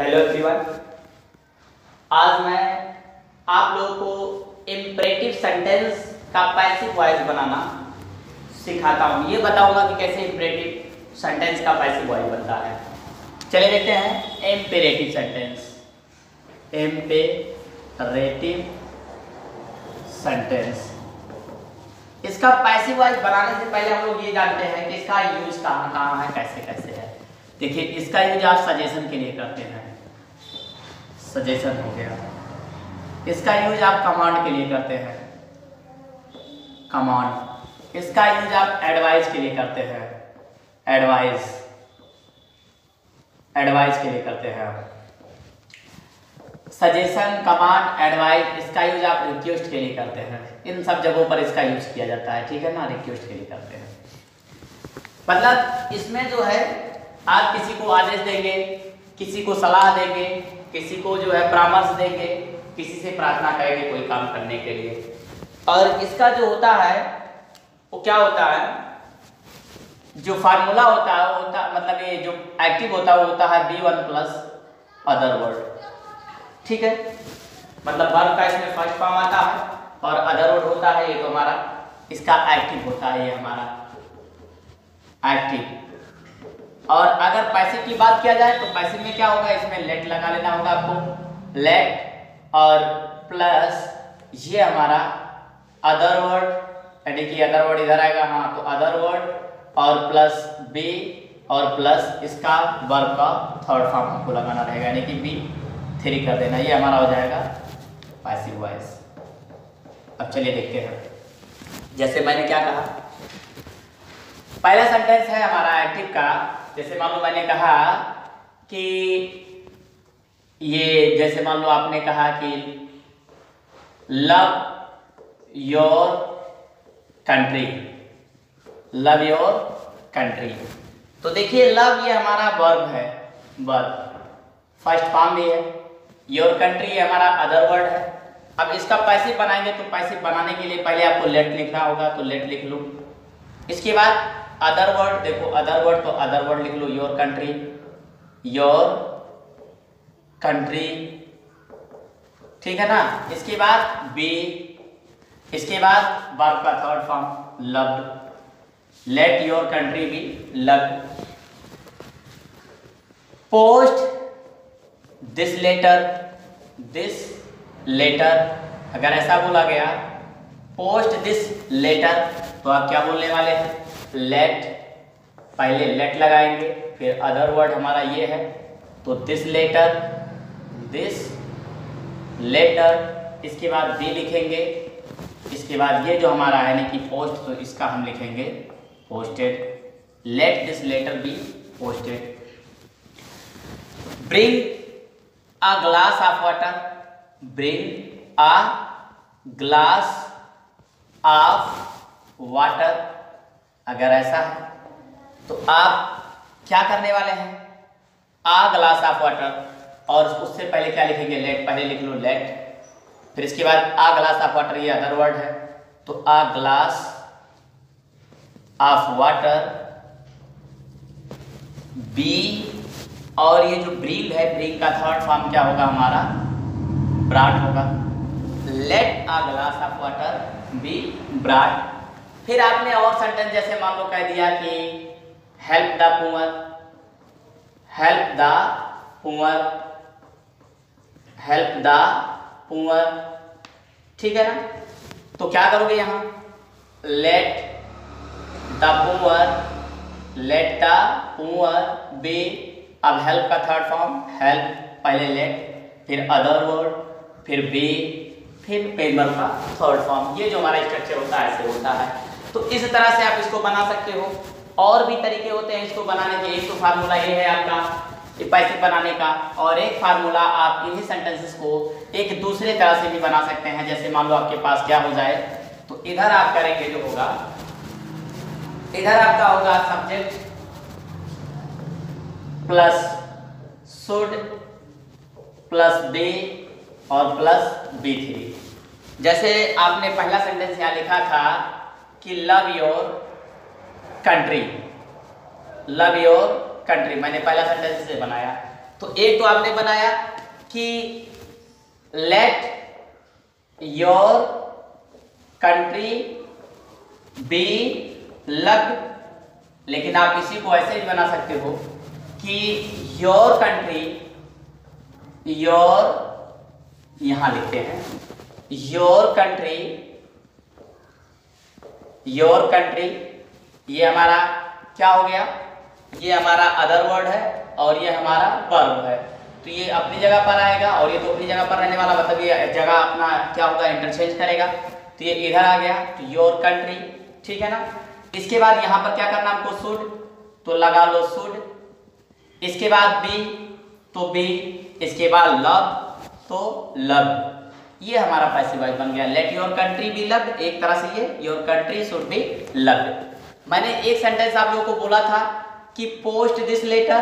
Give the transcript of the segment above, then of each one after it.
Hello everyone. आज मैं आप लोगों को इम्परेटिव सेंटेंस का पैसिव वॉइस बनाना सिखाता हूँ। ये बताऊंगा कि कैसे इम्परेटिव सेंटेंस का पैसिव वॉइस बनता है। चलिए देखते हैं इम्पेरेटिव सेंटेंस। इम्पेरेटिव सेंटेंस, इसका पैसिव वॉइस बनाने से पहले हम लोग ये जानते हैं कि इसका यूज कहाँ कहाँ है, कैसे कैसे है। देखिए, इसका यूज आप सजेशन के लिए करते हैं, सजेशन हो गया। इसका यूज आप कमांड के लिए करते हैं, कमांड। इसका यूज आप एडवाइस के लिए करते हैं, एडवाइस, एडवाइस के लिए करते हैं आप। सजेशन, कमांड, एडवाइस, इसका यूज आप रिक्वेस्ट के लिए करते हैं। इन सब जगहों पर इसका यूज किया जाता है, ठीक है ना। रिक्वेस्ट के लिए करते हैं, मतलब इसमें जो है आप किसी को आदेश देंगे, किसी को सलाह देंगे, किसी को जो है परामर्श देंगे, किसी से प्रार्थना करेंगे कोई काम करने के लिए। और इसका जो होता है वो क्या होता है, जो फार्मूला होता है वो होता, मतलब ये जो एक्टिव होता है वो होता है B1 प्लस अदर वर्ड, ठीक है। मतलब वर्ब का इसमें फर्स्ट फॉर्म आता है और अदर वर्ड होता है, ये तो हमारा इसका एक्टिव होता है, ये हमारा एक्टिव। और अगर पैसिव की बात किया जाए तो पैसिव में क्या होगा, इसमें लेट लगा लेना होगा आपको, लेट और प्लस ये हमारा अदर वर्ड, यानी कि अदर वर्ड इधर आएगा, हाँ, तो अदर वर्ड और प्लस बी और प्लस इसका वर्ब का थर्ड फॉर्म आपको लगाना रहेगा, यानी कि B3 कर देना। ये हमारा हो जाएगा पैसिव वॉइस। अब चलिए देखते हैं, जैसे मैंने क्या कहा, पहला सेंटेंस है हमारा एक्टिव का। जैसे मान लो मैंने कहा कि ये, जैसे मान लो आपने कहा कि love your country, love your country. तो देखिए, लव ये हमारा वर्ब है, वर्ब फर्स्ट फॉर्म भी है। योर कंट्री हमारा अदर वर्ड है। अब इसका पैसिव बनाएंगे तो पैसिव बनाने के लिए पहले आपको लेट लिखना होगा, तो लेट लिख लो। इसके बाद अदर वर्ड, देखो अदर वर्ड, तो अदर वर्ड लिख लो, योर कंट्री, योर कंट्री, ठीक है ना। इसके बाद बी, इसके बाद वर्ब का third form loved, let your country be loved. Post this letter, this letter, अगर ऐसा बोला गया पोस्ट दिस लेटर, तो आप क्या बोलने वाले हैं, लेट, पहले लेट लगाएंगे, फिर अदर वर्ड हमारा ये है, तो दिस लेटर, दिस लेटर, इसके बाद बी लिखेंगे, इसके बाद ये जो हमारा है यानी कि पोस्ट, तो इसका हम लिखेंगे posted, let this letter be posted. Bring a glass of water, bring a glass of water, अगर ऐसा है तो आप क्या करने वाले हैं, आ ग्लास ऑफ वाटर, और उससे पहले क्या लिखेंगे, लेट, पहले लिख लो लेट, फिर इसके बाद आ ग्लास ऑफ वाटर, ये अदर वर्ड है, तो आ ग्लास ऑफ वाटर बी, और ये जो ब्रिंग है, ब्रिंग का थर्ड फॉर्म क्या होगा हमारा, ब्राट होगा। Let a glass of water be brought. फिर आपने और सेंटेंस जैसे मान लो कह दिया कि help the poor, help the poor, help the poor, ठीक है ना। तो क्या करोगे यहाँ, let the poor, let the poor be, अब हेल्प का थर्ड फॉर्म हेल्प, पहले लेट, फिर अदर वर्ड, फिर बी, फिर पेन वर्ब का थर्ड फॉर्म। ये जो हमारा स्ट्रक्चर होता है ऐसे होता है। तो इस तरह से आप इसको बना सकते हो। और भी तरीके होते हैं इसको बनाने के। एक तो फार्मूला ये है आपका पैसिव बनाने का, और एक फार्मूला आप इन्हीं सेंटेंसेस को एक दूसरे तरह से भी बना सकते हैं। जैसे मान लो आपके पास क्या हो जाए, तो इधर आप करेंगे जो होगा, इधर आपका होगा subject plus should plus be और प्लस B3। जैसे आपने पहला सेंटेंस यहाँ लिखा था कि love your country, love your country, मैंने पहला सेंटेंस से बनाया, तो एक तो आपने बनाया कि late your country be loved, लेकिन आप इसी को ऐसे भी बना सकते हो कि योर कंट्री, योर यहां लिखते हैं योर कंट्री, योर कंट्री, ये हमारा क्या हो गया, ये हमारा अदर वर्ड है और ये हमारा वर्ब है, तो ये अपनी जगह पर आएगा और ये तो अपनी जगह पर रहने वाला, मतलब ये जगह अपना क्या होगा, इंटरचेंज करेगा, तो ये इधर आ गया, तो योर कंट्री, ठीक है ना। इसके बाद यहाँ पर क्या करना हमको, शुड, तो लगा लो शुड, इसके बाद बी तो बी, इसके बाद लव तो लव, ये हमारा पैसिव वॉइस बन गया, let your country be loved, एक तरह से ये your country should be loved. मैंने एक सेंटेंस आप लोगों को बोला था कि post this letter,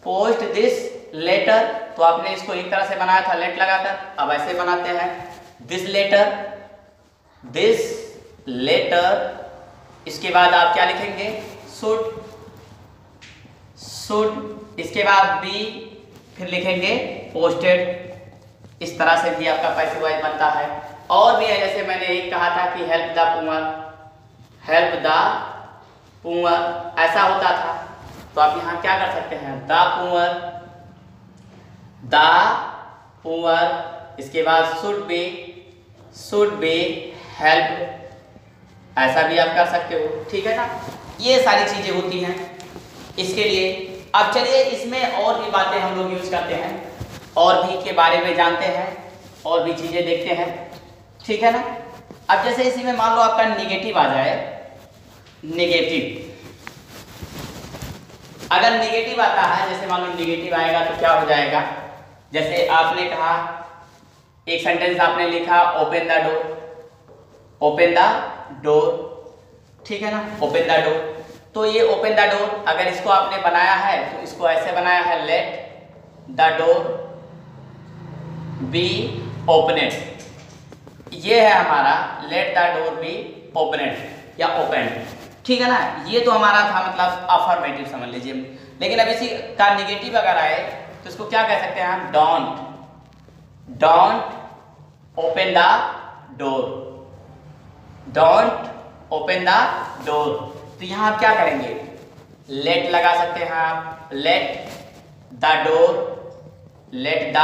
post this letter, तो आपने इसको एक तरह से बनाया था लेट लगाकर, अब ऐसे बनाते हैं दिस लेटर, दिस लेटर, इसके बाद आप क्या लिखेंगे, शुड, शुड, इसके बाद बी, फिर लिखेंगे पोस्टेड, इस तरह से भी आपका पैसिव वॉइस बनता है। और भी है, जैसे मैंने एक कहा था कि help the poor, help the poor, ऐसा होता था, तो आप यहाँ क्या कर सकते हैं, द पुअर, द पुअर, इसके बाद शुड बी हेल्प, ऐसा भी आप कर सकते हो, ठीक है ना। ये सारी चीजें होती हैं इसके लिए। अब चलिए इसमें और भी बातें हम लोग यूज करते हैं, और भी के बारे में जानते हैं, और भी चीजें देखते हैं, ठीक है ना। अब जैसे इसी में मान लो आपका निगेटिव आ जाए, निगेटिव, अगर निगेटिव आता है, जैसे मान लो निगेटिव आएगा तो क्या हो जाएगा, जैसे आपने कहा एक सेंटेंस आपने लिखा open the door, open the door, ठीक है ना, ओपन द डोर, तो ये ओपन द डोर अगर इसको आपने बनाया है तो इसको ऐसे बनाया है, लेट द डोर बी ओपनेड, ये है हमारा लेट द डोर बी ओपनेड या ओपन, ठीक है ना। ये तो हमारा था मतलब अफर्मेटिव समझ लीजिए, लेकिन अब इसी का निगेटिव अगर आए तो इसको क्या कह सकते हैं हम, don't, don't open the door, don't open the door, तो यहाँ आप क्या करेंगे, लेट लगा सकते हैं आप, late the door, late the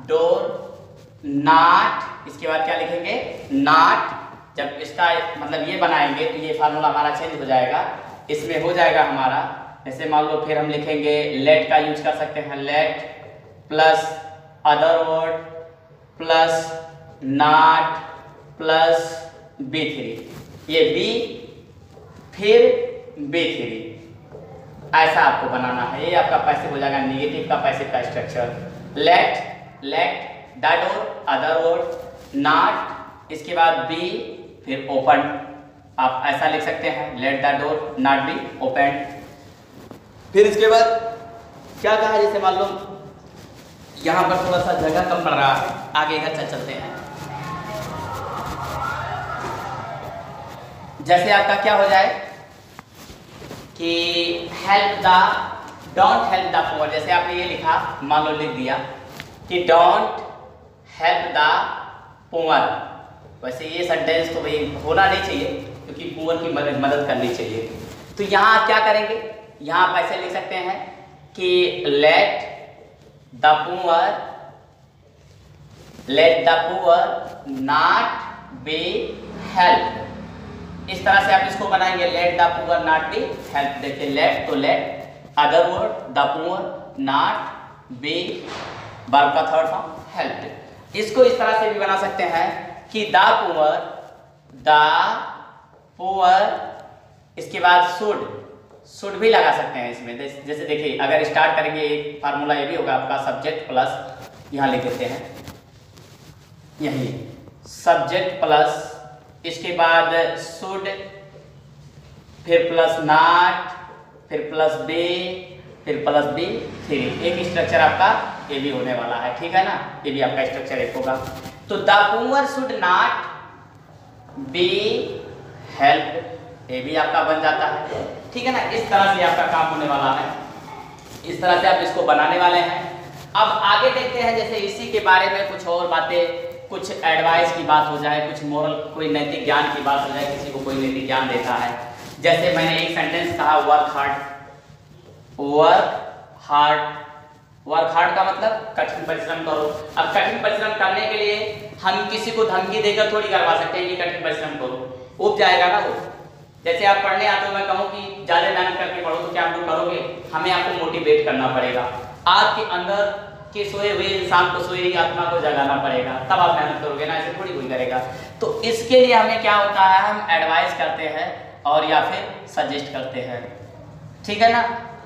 door not, इसके बाद क्या लिखेंगे, नॉट, जब इसका मतलब ये बनाएंगे तो ये फार्मूला हमारा चेंज हो जाएगा, इसमें हो जाएगा हमारा, जैसे मान लो फिर हम लिखेंगे लेट का यूज कर सकते हैं, late plus other word plus not plus B3, ये B फिर B3, ऐसा आपको बनाना है, ये आपका पैसिव हो जाएगा, निगेटिव का पैसिव का structure, let, let the door other word not, इसके बाद B फिर ओपन, आप ऐसा लिख सकते हैं, late the door not be open. फिर इसके बाद क्या कहा, जैसे मान लो यहाँ पर थोड़ा सा जगह कम पड़ रहा है, आगे इधर चलते हैं, जैसे आपका क्या हो जाए कि help the, don't help the poor, जैसे आपने ये लिखा, मान लो लिख दिया कि डोंट हेल्प द पुअर, वैसे ये सेंटेंस तो भाई होना नहीं चाहिए क्योंकि पुअर की मदद करनी चाहिए, तो यहाँ आप क्या करेंगे, यहाँ आप ऐसे लिख सकते हैं कि let the poor, let the poor not be help, इस तरह से आप इसको बनाएंगे, let the poor not be help, देखिए लेट तो let, other word the poor, not be verb का थर्ड फॉर्म हेल्प। इसको इस तरह से भी बना सकते हैं कि द पुअर, इसके बाद शुड भी लगा सकते हैं इसमें, जैसे देखिए अगर स्टार्ट करेंगे एक फार्मूला ये भी होगा आपका, सब्जेक्ट प्लस, यहाँ लिख देते हैं यही सब्जेक्ट प्लस, इसके बाद शुड, फिर प्लस नॉट, फिर प्लस बी, फिर प्लस B3, एक स्ट्रक्चर आपका ये भी होने वाला है, ठीक है ना, ये भी आपका स्ट्रक्चर एक होगा। तो the poor should not be help, ये भी आपका बन जाता है, ठीक है ना। इस तरह से आपका काम होने वाला है, इस तरह से आप इसको बनाने वाले हैं। अब आगे देखते हैं, जैसे इसी के बारे में कुछ और बातें, कुछ एडवाइस की बात हो जाए, कुछ मोरल, कोई नैतिक ज्ञान की बात हो जाए, किसी को कोई नैतिक ज्ञान देता है। जैसे मैंने एक सेंटेंस कहा work hard, work hard, work hard का मतलब कठिन परिश्रम करो। अब कठिन परिश्रम करने के लिए हम किसी को धमकी देकर थोड़ी करवा सकते हैं कि कठिन परिश्रम करो, उब जाएगा ना वो। जैसे आप पढ़ने आते हो, मैं कहूँ कि ज़्यादा मेहनत करके पढ़ो, तो क्या आप लोग करोगे? हमें आपको मोटिवेट करना पड़ेगा, आपके अंदर के सोए हुए इंसान को, सोई हुई आत्मा को जगाना पड़ेगा, तब आप मेहनत करोगे ना, ऐसे थोड़ी कोई करेगा। तो इसके लिए हमें क्या होता है, हम एडवाइस करते हैं और या फिर सजेस्ट करते हैं, ठीक है ना।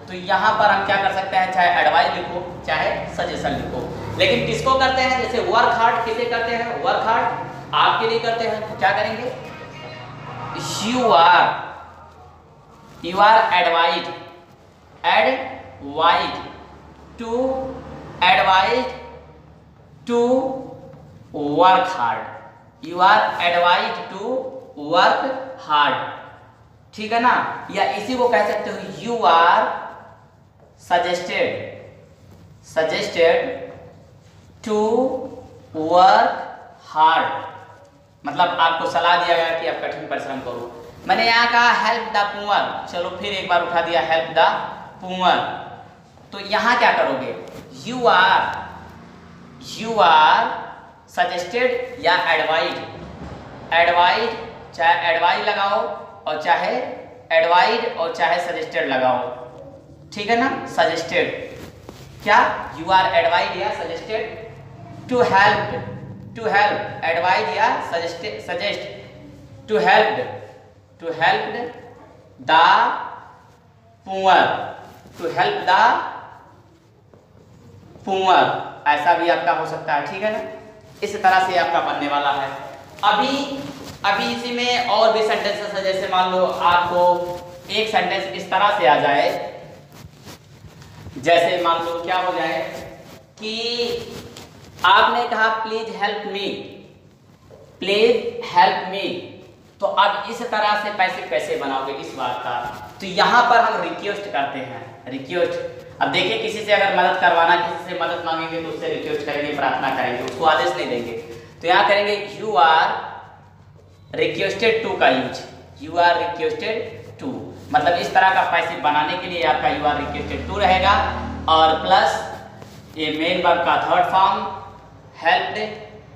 तो यहाँ पर हम क्या कर सकते हैं, चाहे एडवाइस लिखो चाहे सजेशन लिखो, लेकिन किसको करते हैं? जैसे वर्क हार्ड किसे करते हैं? वर्क हार्ड आपके लिए करते हैं, तो क्या करेंगे? You are advise to work hard, you are advise to work hard, ठीक है ना। या इसी को कह सकते हो you are suggested to work hard, मतलब आपको सलाह दिया गया कि आप कठिन परिश्रम करो। मैंने यहाँ कहा हेल्प द पुअर, चलो फिर एक बार उठा दिया हेल्प द पुअर, तो यहाँ क्या करोगे? यू आर सजेस्टेड या एडवाइज, चाहे एडवाइज लगाओ और चाहे एडवाइज और चाहे सजेस्टेड लगाओ, ठीक है ना। सजेस्टेड क्या? यू आर एडवाइज या सजेस्टेड टू हेल्प, एडवाइज या suggest to help the poor, ऐसा भी आपका हो सकता है, ठीक है ना। इस तरह से आपका बनने वाला है। अभी इसी में और भी सेंटेंसेस है। जैसे मान लो आपको एक सेंटेंस इस तरह से आ जाए, जैसे मान लो क्या हो जाए कि आपने कहा प्लीज हेल्प मी, तो अब इस तरह से पैसे कैसे बनाओगे इस बात का? तो यहाँ पर हम रिक्वेस्ट करते हैं, रिक्वेस्ट। अब देखिए, किसी से अगर मदद करवाना, किसी से मदद मांगेंगे तो उससे रिक्वेस्ट करेंगे, प्रार्थना करेंगे, उसको आदेश नहीं देंगे। तो यहाँ करेंगे यू आर रिक्वेस्टेड टू का use, you are requested to, मतलब इस तरह का पैसे बनाने के लिए आपका यू आर रिक्वेस्टेड टू रहेगा, और प्लस ये मेन वर्ब का third form helped,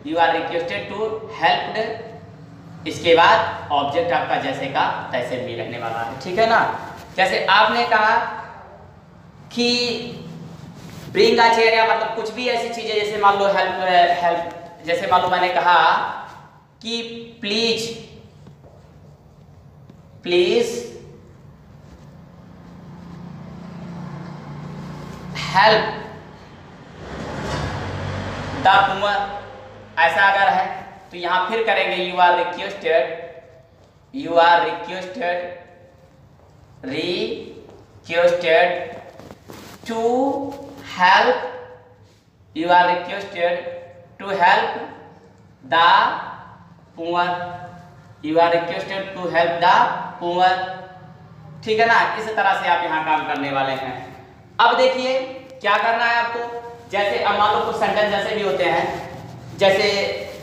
you are requested to helped, इसके बाद ऑब्जेक्ट आपका जैसे का तैसे भी रहने वाला है, ठीक है ना। जैसे आपने कहा कि ब्रिंग अ चेयर, या मतलब कुछ भी ऐसी चीजें, जैसे मान लो हेल्प, जैसे मान लो मैंने कहा कि प्लीज हेल्प द पुअर, ऐसा अगर है तो यहां फिर करेंगे you are requested to help, you are requested to help the poor, you are requested to help the poor, ठीक है ना। इस तरह से आप यहाँ काम करने वाले हैं। अब देखिए क्या करना है आपको। जैसे अब मान लो कुछ सेंटेंस जैसे भी होते हैं, जैसे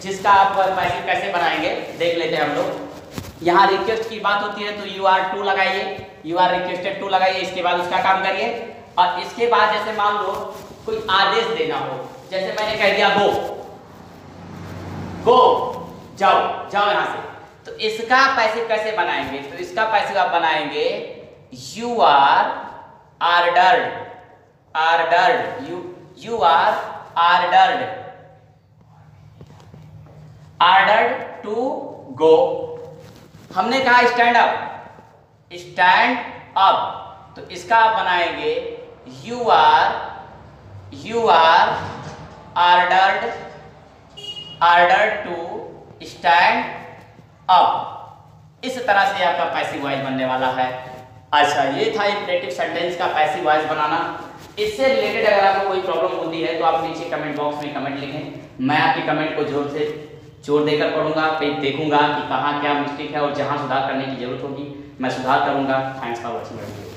जिसका आप पैसे कैसे बनाएंगे देख लेते हैं हम लोग। यहाँ रिक्वेस्ट की बात होती है तो यू आर टू लगाइए, यू आर रिक्वेस्टेड टू लगाइए, इसके बाद उसका काम करिए। और इसके बाद जैसे मान लो कोई आदेश देना हो, जैसे मैंने कह दिया गो, जाओ यहाँ से, तो इसका पैसे कैसे बनाएंगे? तो इसका पैसे आप बनाएंगे you are ordered to go. हमने कहा स्टैंड अप, तो इसका आप बनाएंगे you are ordered to stand up. इस तरह से आपका पैसिव वॉइस बनने वाला है। अच्छा, ये था इंपरेटिव सेंटेंस का पैसिव वॉइस बनाना। इससे रिलेटेड अगर आपको कोई प्रॉब्लम होती है तो आप नीचे कमेंट बॉक्स में कमेंट लिखें, मैं आपके कमेंट को जोर देकर पढ़ूंगा, फिर देखूंगा कि कहाँ क्या मिस्टेक है और जहाँ सुधार करने की जरूरत होगी मैं सुधार करूंगा। Thanks for watching.